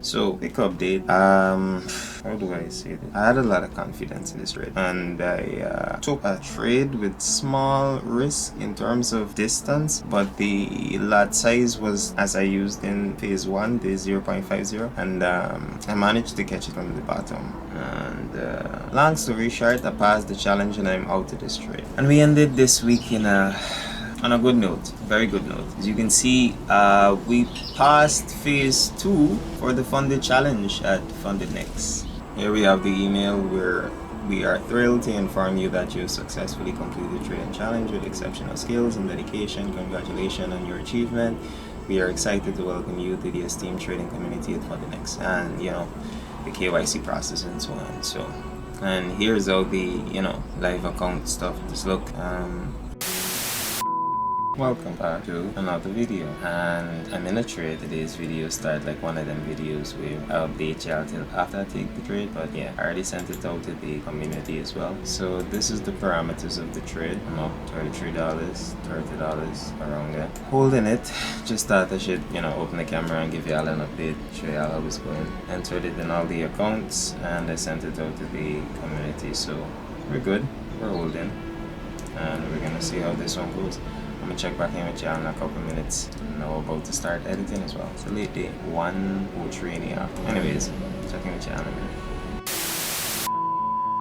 So, quick update. How do I say this? I had a lot of confidence in this trade, and I took a trade with small risk in terms of distance, but the lot size was as I used in phase 1, the 0.50, and I managed to catch it on the bottom. And long story short, I passed the challenge and I'm out of this trade. And we ended this week on a good note, very good note. As you can see, we passed phase 2 for the funded challenge at Funded Next. Here we have the email where we are thrilled to inform you that you successfully completed the trading challenge with exceptional skills and dedication. Congratulations on your achievement. We are excited to welcome you to the esteemed trading community at Funded Next, and the KYC process and so on. And here's all the live account stuff. Just look. Welcome back to another video, and I'm in a trade. Today's video start like one of them videos where I'll update y'all till after I take the trade, but yeah, I already sent it out to the community as well. So this is the parameters of the trade. I'm up $33, $30 around there. Holding it, just thought I should open the camera and give y'all an update, show y'all how it's going. Entered it in all the accounts and I sent it out to the community, so we're good, we're holding, and we're gonna see how this one goes. I'm gonna check back in with y'all in a couple minutes. Now we're about to start editing as well. It's a late day, 1:03 in the afternoon. Anyways, checking with y'all in a minute.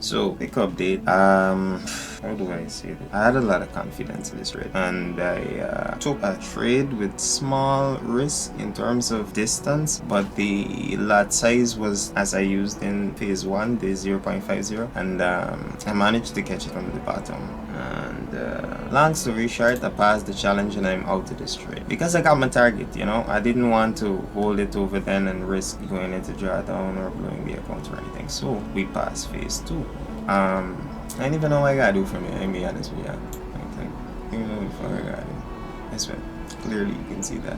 So, quick update. How do I say this? I had a lot of confidence in this trade, and I took a trade with small risk in terms of distance, but the lot size was as I used in phase 1, the 0.50, and I managed to catch it on the bottom. And long story short, I passed the challenge and I'm out of this trade because I got my target. I didn't want to hold it over then and risk going into drawdown or blowing the account or anything. So we passed phase 2. I don't even know what I gotta do from here, I'll be honest with you. I don't know if I gotta do. That's right. Clearly you can see that.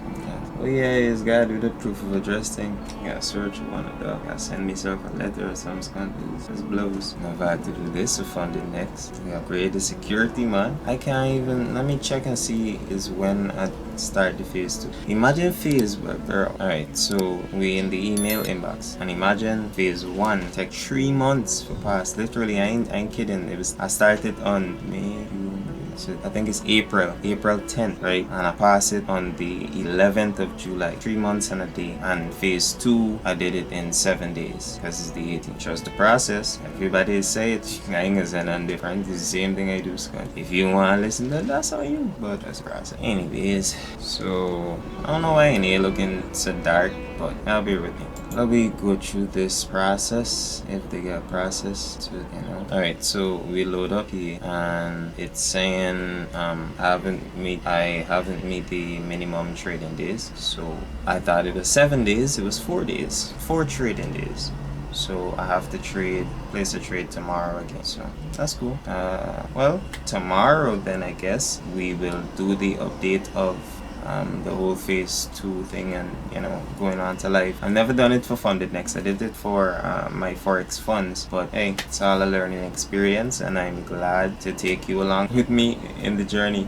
Oh yeah, you just gotta do the proof of address thing. You gotta search one of the, gotta send myself a letter or some kind of just blows. Now if I had to do this to Funded Next, we upgrade the security, man. I can't even, let me check and see is when I start the phase 2. Imagine phase, girl. Alright, so we in the email inbox, and imagine phase 1 take 3 months for pass. Literally, I ain't kidding. I started on May, so I think it's April 10th, right? And I passed it on the 11th of July, 3 months and a day. And phase 2, I did it in 7 days because it's the 18th. Trust the process. Everybody say it. I ain't gonna say nothing different. It's the same thing I do, Scott. If you wanna listen, then that's on you. But that's the process. Anyways, so I don't know why in here looking so dark, but I'll be with me. Let me go through this process if they get processed, Alright, so we load up here and it's saying I haven't meet the minimum trading days. So I thought it was 7 days, it was 4 days, 4 trading days. So I have to place a trade tomorrow again. So that's cool. Well, tomorrow then I guess we will do the update of the whole phase 2 thing and going on to life. I've never done it for Funded Next. I did it for my Forex funds, but hey, it's all a learning experience and I'm glad to take you along with me in the journey.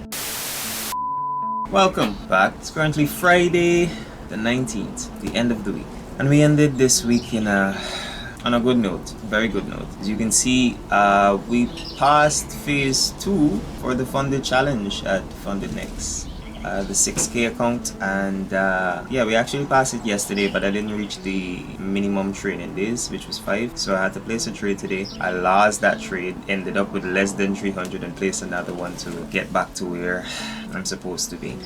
Welcome back. It's currently Friday the 19th, the end of the week, and we ended this week on a good note, very good note. As you can see, we passed phase 2 for the funded challenge at Funded Next. The 6K account, and yeah, we actually passed it yesterday, but I didn't reach the minimum trading days, which was 5, so I had to place a trade today. I lost that trade, ended up with less than 300 and placed another one to get back to where I'm supposed to be.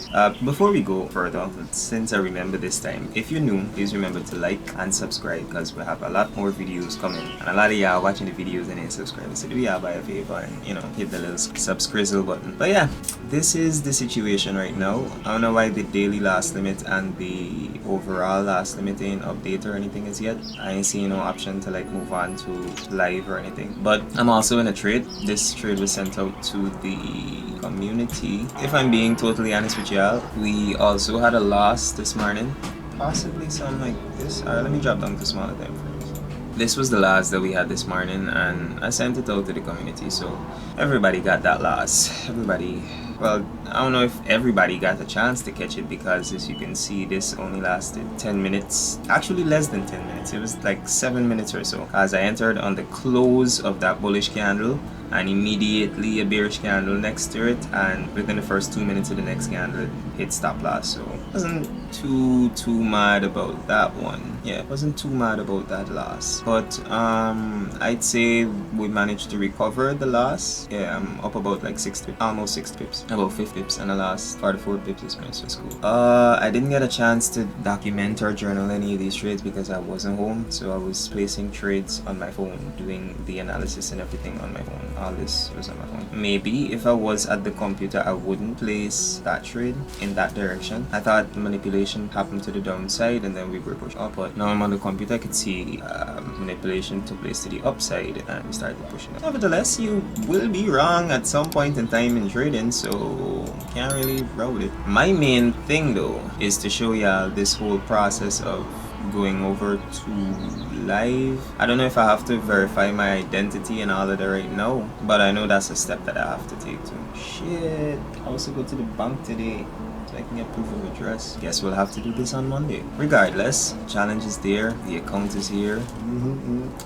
Before we go further, since I remember this time, if you're new, please remember to like and subscribe because we have a lot more videos coming, and a lot of y'all watching the videos and ain't subscribing, so do y'all by a favor and hit the little subscrizzle button. But yeah, this is the situation right now. I don't know why the daily last limit and the overall last limit ain't updated or anything as yet. I ain't seeing no option to like move on to live or anything, but I'm also in a trade. This trade was sent out to the community. If I'm being totally honest with y'all, we also had a loss this morning, possibly something like this. Let me drop down to smaller time frames. This was the loss that we had this morning and I sent it out to the community, so everybody got that loss. Everybody well, I don't know if everybody got a chance to catch it, because as you can see, this only lasted 10 minutes. Actually less than 10 minutes. It was like 7 minutes or so, as I entered on the close of that bullish candle and immediately a bearish candle next to it, and within the first 2 minutes of the next candle it hit stop loss. So wasn't too mad about that one. Yeah, wasn't too mad about that loss, but I'd say we managed to recover the loss. Yeah, I'm up about like almost 6 pips, about 5 pips, and the last 44 pips is going to school. I didn't get a chance to document or journal any of these trades because I wasn't home, so I was placing trades on my phone, doing the analysis and everything on my phone. All this was on my phone. Maybe if I was at the computer, I wouldn't place that trade in that direction. I thought manipulation happened to the downside and then we were pushed up, but now I'm on the computer, I could see manipulation took place to the upside and we started pushing up. Nevertheless, you will be wrong at some point in time in trading, so can't really route it. My main thing though is to show y'all this whole process of going over to live. I don't know if I have to verify my identity and all of that right now, but I know that's a step that I have to take too. Shit, I also go to the bank today so I can get proof of address. Guess we'll have to do this on Monday. Regardless, challenge is there, the account is here.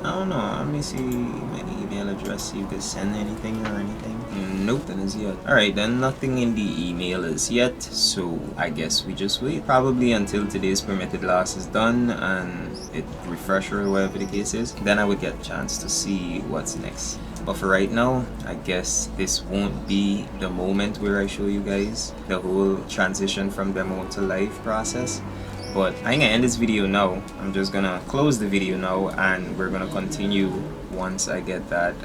I don't know, let me see my email address, see if they send anything or anything. Nope, then as yet. Alright, then nothing in the email as yet, so I guess we just wait. Probably until today's permitted loss is done and it refresh or whatever the case is. Then I would get a chance to see what's next. But for right now, I guess this won't be the moment where I show you guys the whole transition from demo to live process. But I ain't gonna end this video now. I'm just gonna close the video now and we're gonna continue once I get that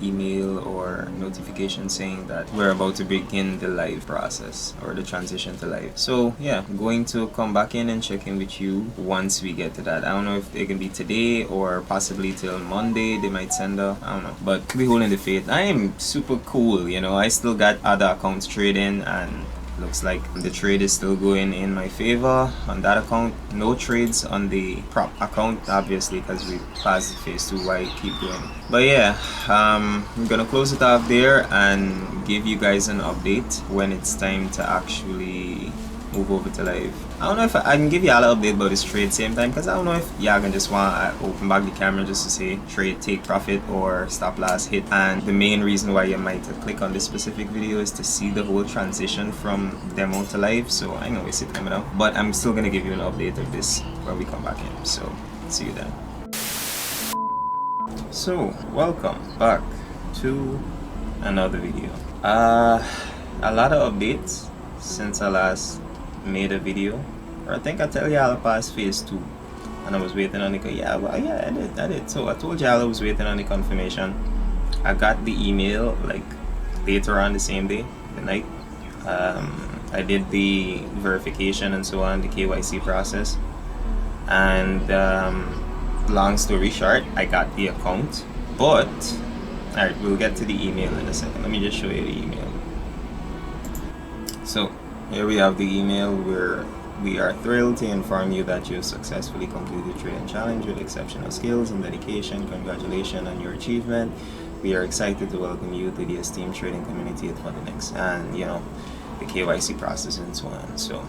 email or notification saying that we're about to begin the live process or the transition to live. So yeah, I'm going to come back in and check in with you once we get to that. I don't know if it can be today or possibly till Monday they might send a, I don't know, but we holding the faith. I am super cool, you know. I still got other accounts trading and looks like the trade is still going in my favor on that account. No trades on the prop account, obviously, because we passed phase 2. Why keep going? But yeah, I'm gonna close it off there and give you guys an update when it's time to actually move over to live. I don't know if I can give you all an update about this trade same time, because I don't know if y'all can just want to open back the camera just to say trade take profit or stop loss hit. And the main reason why you might click on this specific video is to see the whole transition from demo to live. So I know it's it coming out, but I'm still gonna give you an update of this when we come back in. So see you then. So welcome back to another video. A lot of updates since I last made a video, or I think I tell y'all I passed phase 2 and I was waiting on the I did. So I told y'all I was waiting on the confirmation. I got the email like later on the same day, the night. I did the verification and so on, the KYC process, and long story short, I got the account. But alright, we'll get to the email in a second. Let me just show you the email. So here we have the email where we are thrilled to inform you that you successfully completed the trading challenge with exceptional skills and dedication. Congratulations on your achievement. We are excited to welcome you to the esteemed trading community at Fundinex, and you know, the KYC process and so on. So,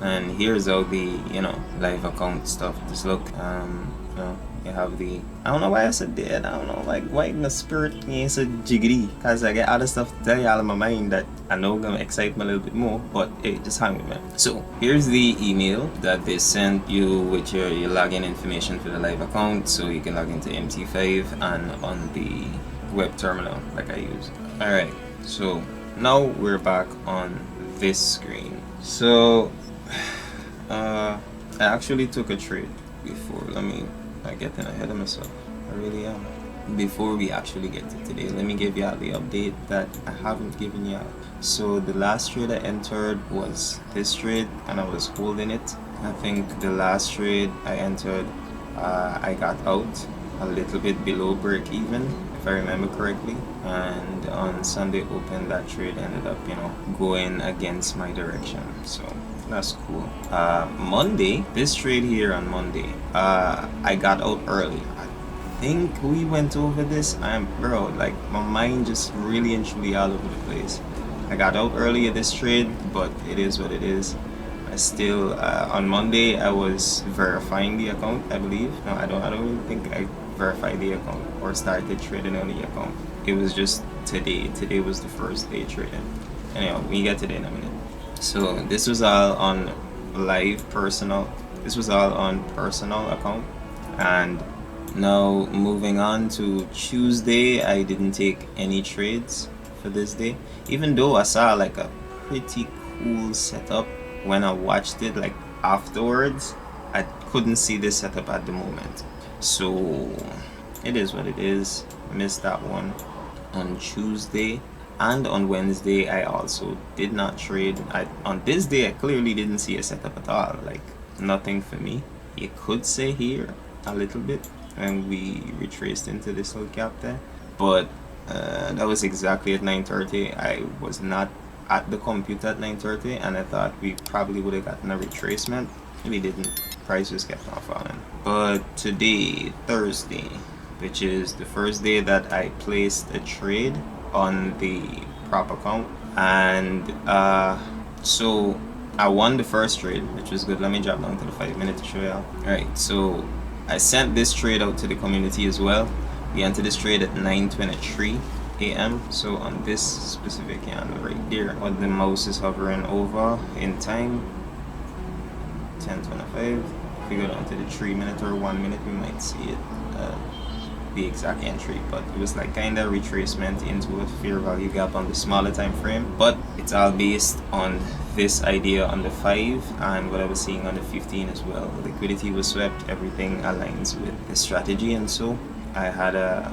and here's all the, you know, live account stuff. Just look, you know, you have the, I don't know why I said that, I don't know, like why in the spirit me said jiggity, because I get other stuff to tell y'all in my mind that I know gonna excite me a little bit more, but hey, just hang with me. So here's the email that they sent you with your login information for the live account, so you can log into MT5 and on the web terminal like I use. Alright, so now we're back on this screen. So I actually took a trade before. I'm getting ahead of myself. I really am. Before we actually get to today, let me give y'all the update that I haven't given y'all. So the last trade I entered was this trade and I was holding it. I think the last trade I entered, I got out a little bit below break even, if I remember correctly. And on Sunday open, that trade ended up, you know, going against my direction. So that's cool. Monday, this trade here on Monday, I got out early. I think we went over this. Bro, like my mind just really and truly all over the place. I got out early at this trade, but it is what it is. I still on Monday I was verifying the account, I believe. No, I don't really think I verified the account or started trading on the account. It was just today. Today was the first day trading. Anyhow, we get to that in a minute. So this was all on live personal. This was all on personal account. And now moving on to Tuesday, I didn't take any trades for this day, even though I saw like a pretty cool setup when I watched it like afterwards. I couldn't see this setup at the moment, so it is what it is. Missed that one on Tuesday. And on Wednesday I also did not trade. On this day I clearly didn't see a setup at all, like nothing for me. You could say here a little bit, and we retraced into this little gap there, but that was exactly at 9:30. I was not at the computer at 9:30, and I thought we probably would have gotten a retracement. We didn't. Price just kept on falling. But today, Thursday, which is the first day that I placed a trade on the prop account, and so I won the first trade, which was good. Let me drop down to the 5 minute to show y'all. Alright, so I sent this trade out to the community as well. We entered this trade at 9:23 a.m. So on this specific candle right there, what the mouse is hovering over in time, 10:25. If we go down to the 3 minute or 1 minute, we might see it, the exact entry, but it was like kind of retracement into a fair value gap on the smaller time frame. But it's all based on this idea on the 5 and what I was seeing on the 15 as well. The liquidity was swept, everything aligns with the strategy, and so I had a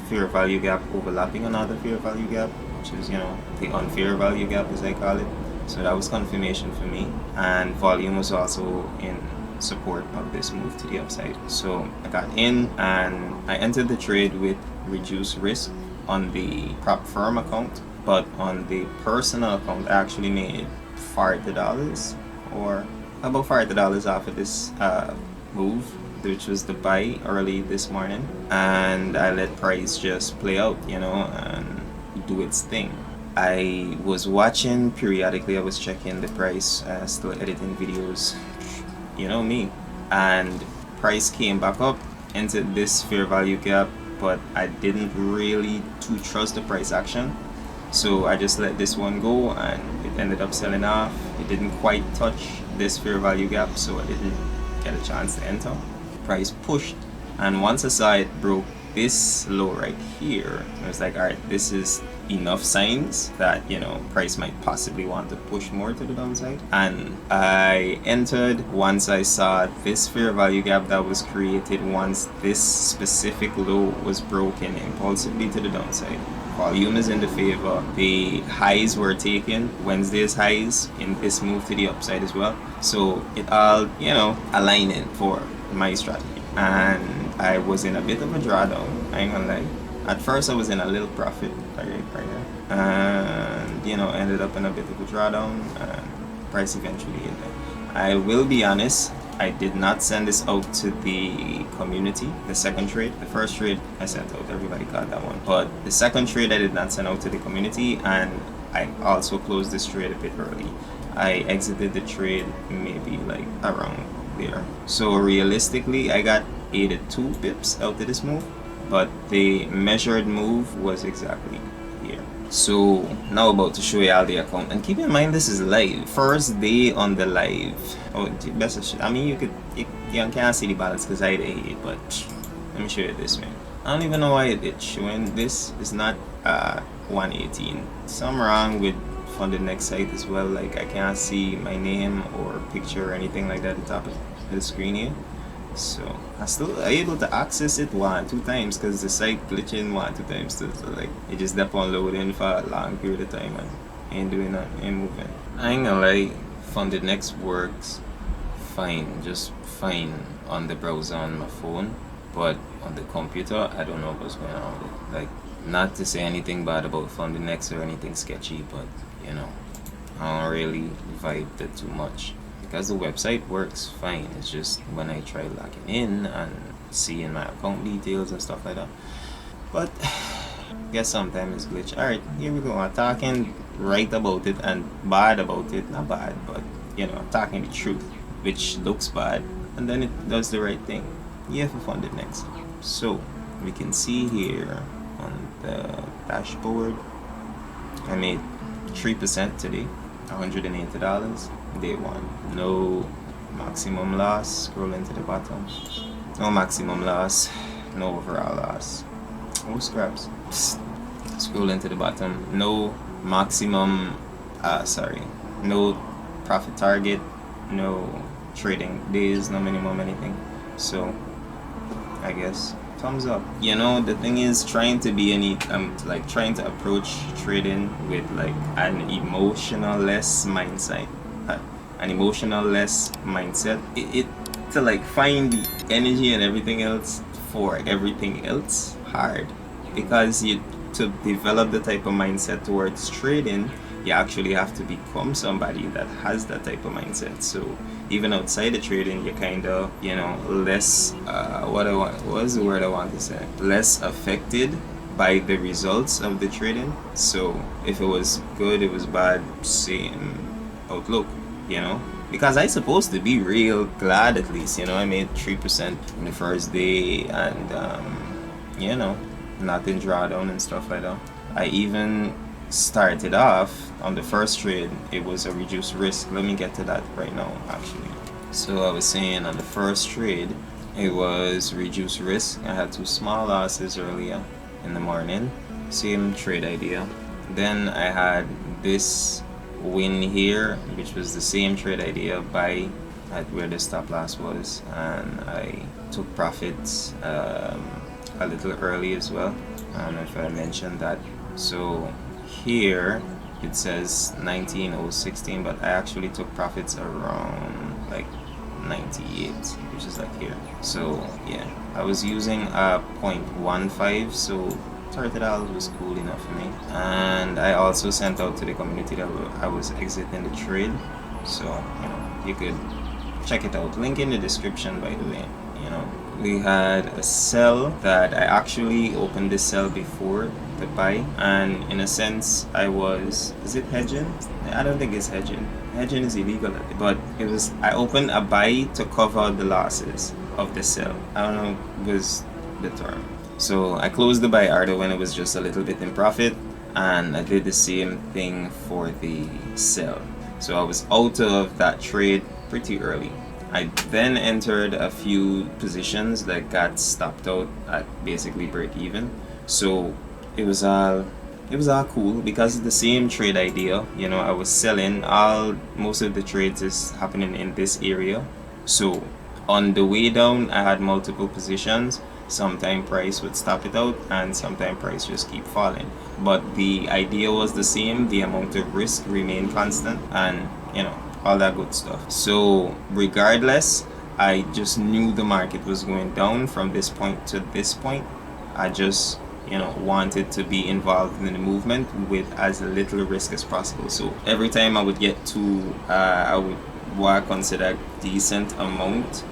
fair value gap overlapping another fair value gap, which is, you know, the unfair value gap as I call it. So that was confirmation for me, and volume was also in support of this move to the upside. So I got in and I entered the trade with reduced risk on the prop firm account, but on the personal account I actually made $40 or about $40 off of this move, which was the buy early this morning, and I let price just play out, you know, and do its thing. I was watching periodically, I was checking the price, still editing videos, you know me, and price came back up into this fair value gap, but I didn't really too trust the price action, so I just let this one go and it ended up selling off. It didn't quite touch this fair value gap, so I didn't get a chance to enter. Price pushed, and once I saw it broke this low right here, I was like, alright, this is enough signs that, you know, price might possibly want to push more to the downside, and I entered once I saw this fair value gap that was created once this specific low was broken impulsively to the downside. Volume is in the favor. The highs were taken, Wednesday's highs, in this move to the upside as well, so it all, you know, aligning for my strategy. And I was in a bit of a drawdown, I ain't gonna lie. At first I was in a little profit, and, you know, ended up in a bit of a drawdown, and price eventually hit there. I will be honest, I did not send this out to the community, the second trade. The first trade I sent out, everybody got that one, but the second trade I did not send out to the community, and I also closed this trade a bit early. I exited the trade maybe like around there. So realistically I got 82 pips out of this move, but the measured move was exactly here. So now about to show y'all the account, and keep in mind this is live, first day on the live. Oh, best I mean, you can't see the balance because I hate it, but let me show you this, man. I don't even know why it's showing this is not 118. Something wrong with funded next site as well, like I can't see my name or picture or anything like that at the top of the screen here. So I still able to access it 1-2 times because the site glitching 1-2 times too. So like it just kept on loading for a long period of time and ain't doing nothing, ain't moving. I ain't gonna lie, funded next works fine, just fine on the browser on my phone, but on the computer I don't know what's going on with it. Like, not to say anything bad about funded next or anything sketchy, but you know, I don't really vibe that too much. Because the website works fine, it's just when I try logging in and seeing my account details and stuff like that. But Guess sometimes it's glitch. Alright, here we go. I'm talking right about it and bad about it. Not bad, but you know, I'm talking the truth, which looks bad, and then it does the right thing. Yeah, for funded next. So we can see here on the dashboard, I made 3% today, $180. Day one. No maximum loss. Scrolling to the bottom. No maximum loss. No overall loss. Oh scraps. Scrolling to the bottom. No maximum. No profit target. No trading days. No minimum anything. So I guess thumbs up. You know, the thing is trying to be like trying to approach trading with like an emotional-less mindset. It to like find the energy and everything else for everything else hard, because to develop the type of mindset towards trading, you actually have to become somebody that has that type of mindset. So even outside of trading, you're kind of, you know, less what is the word I want to say, less affected by the results of the trading. So if it was good, it was bad, same outlook, you know, because I supposed to be real glad. At least, you know, I made 3% in the first day, and you know, nothing drawdown and stuff like that. I even started off on the first trade, it was a reduced risk. Let me get to that right now actually. So I was saying on the first trade, it was reduced risk. I had 2 small losses earlier in the morning, same trade idea. Then I had this win here, which was the same trade idea, buy at where the stop loss was, and I took profits a little early as well. I don't know if I mentioned that. So here it says 19,016, but I actually took profits around like 98, which is like here. So yeah, I was using a 0.15, so $30 was cool enough for me. And I also sent out to the community that I was exiting the trade, so you know, you could check it out. Link in the description, by the way. You know, we had a sell that I actually opened this sell before the buy, and in a sense I was, is it hedging? I don't think it's hedging. Hedging is illegal, but it was, I opened a buy to cover the losses of the sell. I don't know was the term. So I closed the buy order when it was just a little bit in profit, and I did the same thing for the sell. So I was out of that trade pretty early. I then entered a few positions that got stopped out at basically break even. So it was all cool because it's the same trade idea. You know, I was selling, most of the trades is happening in this area. So on the way down, I had multiple positions. Sometime price would stop it out, and sometime price just keep falling. But the idea was the same. The amount of risk remained constant, and you know, all that good stuff. So regardless, I just knew the market was going down from this point to this point. I just, you know, wanted to be involved in the movement with as little risk as possible. So every time I would get to I would what I consider decent amount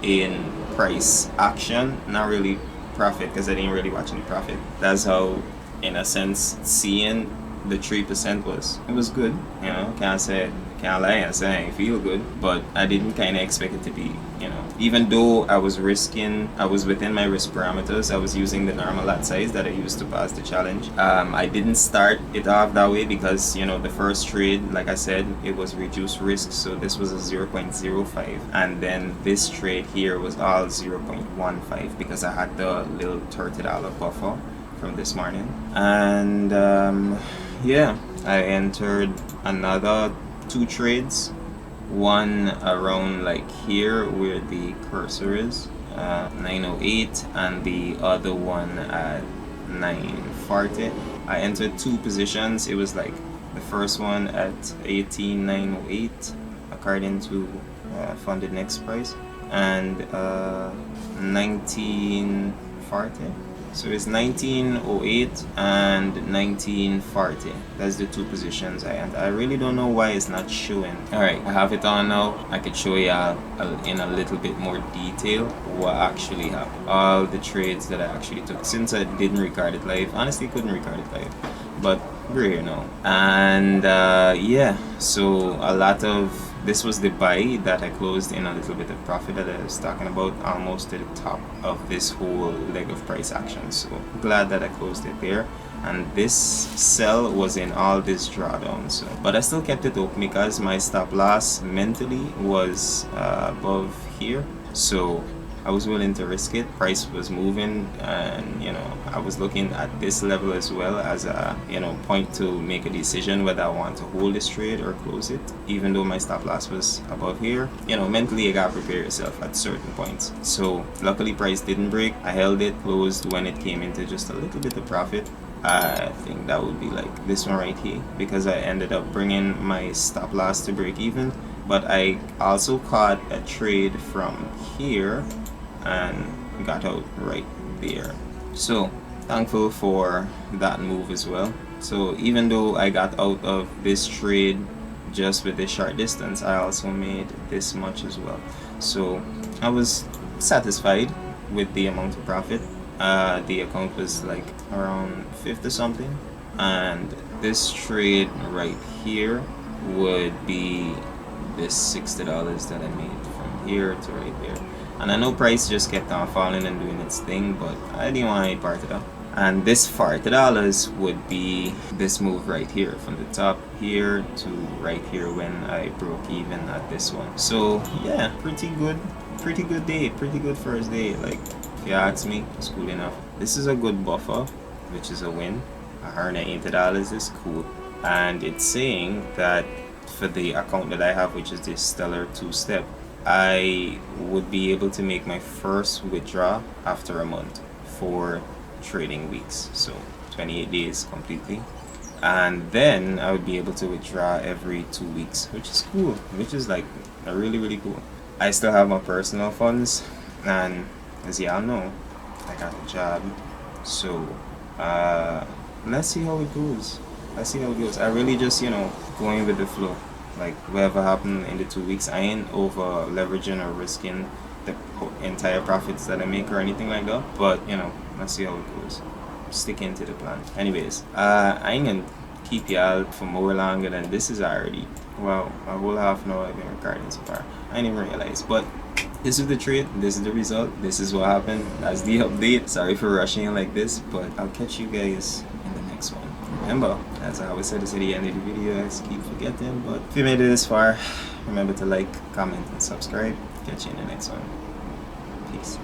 in price action, not really profit, because I didn't really watch any profit. That's how, in a sense, seeing the 3% was good. You know, can't lie and say I feel good, but I didn't kind of expect it to be, you know, even though I was within my risk parameters. I was using the normal lot size that I used to pass the challenge. I didn't start it off that way because, you know, the first trade, like I said, it was reduced risk, so this was a 0.05, and then this trade here was all 0.15 because I had the little $30 buffer from this morning. And yeah, I entered another 2 trades, one around like here where the cursor is, 908, and the other one at 940. I entered 2 positions. It was like the first one at 18,908 according to funded next price, and 1940 So it's 1908 and 1940. That's the two positions I really don't know why it's not showing. Alright, I have it on now. I could show you in a little bit more detail what actually happened. All the trades that I actually took. Since I didn't record it live, honestly couldn't record it live, but we're here now. And yeah, so a lot of this was the buy that I closed in a little bit of profit that I was talking about, almost to the top of this whole leg of price action. So glad that I closed it there. And this sell was in all this drawdown. So, but I still kept it open because my stop loss mentally was above here. So I was willing to risk it. Price was moving, and I was looking at this level as well as a point to make a decision whether I want to hold this trade or close it. Even though my stop loss was above here, mentally you gotta prepare yourself at certain points. So luckily price didn't break. I held it, closed when it came into just a little bit of profit. I think that would be like this one right here, because I ended up bringing my stop loss to break even. But I also caught a trade from here and got out right there. So thankful for that move as well. So even though I got out of this trade just with this short distance, I also made this much as well. So I was satisfied with the amount of profit. The account was like around 50 something, and this trade right here would be this $60 that I made from here to right there. And I know price just kept on falling and doing its thing, but I didn't want any part of that. And this $40 would be this move right here, from the top here to right here when I broke even at this one. So yeah, pretty good day, pretty good first day. Like, if you ask me, it's cool enough. This is a good buffer, which is a win. $180 is cool. And it's saying that for the account that I have, which is this Stellar 2-step, I would be able to make my first withdrawal after a month, 4 trading weeks, so 28 days completely, and then I would be able to withdraw every 2 weeks, which is cool, which is like really cool. I still have my personal funds, and as y'all know, I got a job, so let's see how it goes. I really just going with the flow. Like, whatever happened in the 2 weeks, I ain't over leveraging or risking the entire profits that I make or anything like that. But let's see how it goes. Sticking to the plan. Anyways, I ain't gonna keep y'all for more longer than this is already. Well, a whole half an hour I've been recording so far. I didn't even realize, but this is the trade. This is the result. This is what happened. That's the update. Sorry for rushing like this, but I'll catch you guys in the next one. Remember, as I always said at the end of the video, I keep forgetting, but if you made it this far, remember to like, comment, and subscribe. Catch you in the next one. Peace.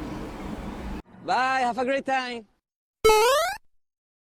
Bye, have a great time.